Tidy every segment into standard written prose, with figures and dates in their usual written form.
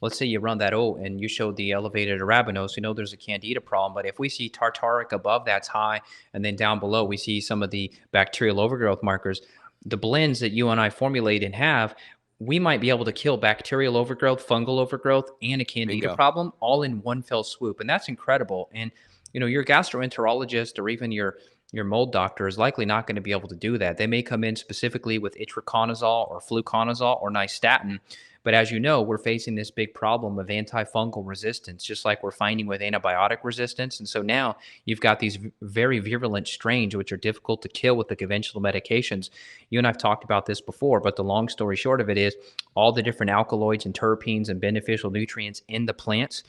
let's say you run that oat and you show the elevated arabinose, we know there's a candida problem. But if we see tartaric above that's high, and then down below we see some of the bacterial overgrowth markers, the blends that you and I formulate and have, we might be able to kill bacterial overgrowth, fungal overgrowth, and a candida Bingo. problem all in one fell swoop. And that's incredible. And your gastroenterologist or even your mold doctor is likely not going to be able to do that. They may come in specifically with itraconazole or fluconazole or nystatin. But as you know, we're facing this big problem of antifungal resistance, just like we're finding with antibiotic resistance. And so now you've got these very virulent strains, which are difficult to kill with the conventional medications. You and I've talked about this before, but the long story short of it is all the different alkaloids and terpenes and beneficial nutrients in the plants,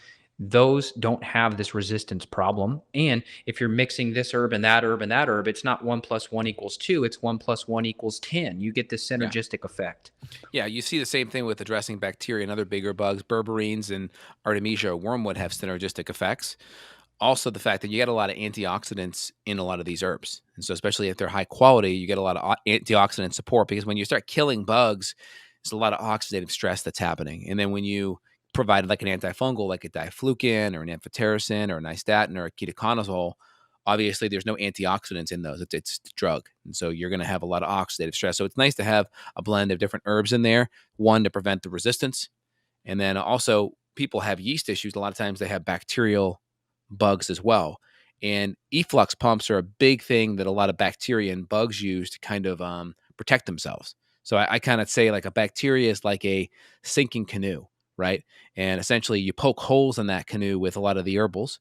those don't have this resistance problem. And if you're mixing this herb and that herb and that herb, it's not 1 + 1 = 2, it's 1 + 1 = 10. You get this Yeah. synergistic effect. Yeah, you see the same thing with addressing bacteria and other bigger bugs. Berberines and Artemisia wormwood have synergistic effects. Also, the fact that you get a lot of antioxidants in a lot of these herbs. And so, especially if they're high quality, you get a lot of antioxidant support because when you start killing bugs, there's a lot of oxidative stress that's happening. And then when you provide like an antifungal, like a diflucan or an amphotericin or a nystatin or a ketoconazole, obviously there's no antioxidants in those. It's the drug. And so you're going to have a lot of oxidative stress. So it's nice to have a blend of different herbs in there, one to prevent the resistance. And then also, people have yeast issues. A lot of times they have bacterial bugs as well. And efflux pumps are a big thing that a lot of bacteria and bugs use to kind of protect themselves. So I kind of say like a bacteria is like a sinking canoe, right? And essentially you poke holes in that canoe with a lot of the herbals.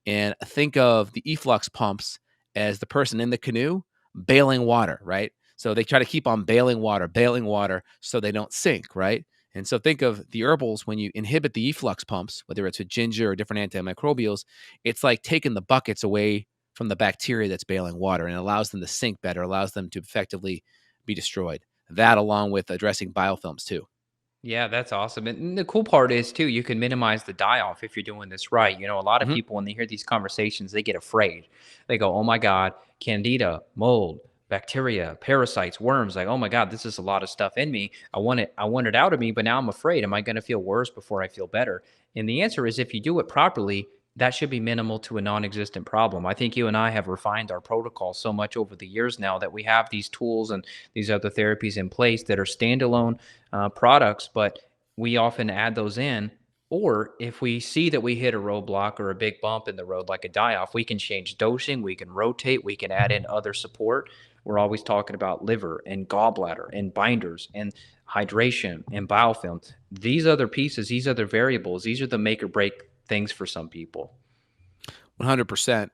And think of the efflux pumps as the person in the canoe bailing water, right? So they try to keep on bailing water so they don't sink, right? And so think of the herbals when you inhibit the efflux pumps, whether it's with ginger or different antimicrobials, it's like taking the buckets away from the bacteria that's bailing water and it allows them to sink better, allows them to effectively be destroyed. That along with addressing biofilms too. Yeah, that's awesome. And the cool part is too, you can minimize the die off if you're doing this right. A lot of Hmm. people when they hear these conversations, they get afraid. They go, "Oh my God, candida, mold, bacteria, parasites, worms. Like, oh my God, this is a lot of stuff in me. I want it out of me, but now I'm afraid. Am I going to feel worse before I feel better?" And the answer is if you do it properly, that should be minimal to a non-existent problem. I think you and I have refined our protocol so much over the years now that we have these tools and these other therapies in place that are standalone products, but we often add those in. Or if we see that we hit a roadblock or a big bump in the road, like a die off, we can change dosing, we can rotate, we can add in other support. We're always talking about liver and gallbladder and binders and hydration and biofilm. These other pieces, these other variables, these are the make or break things for some people. 100%.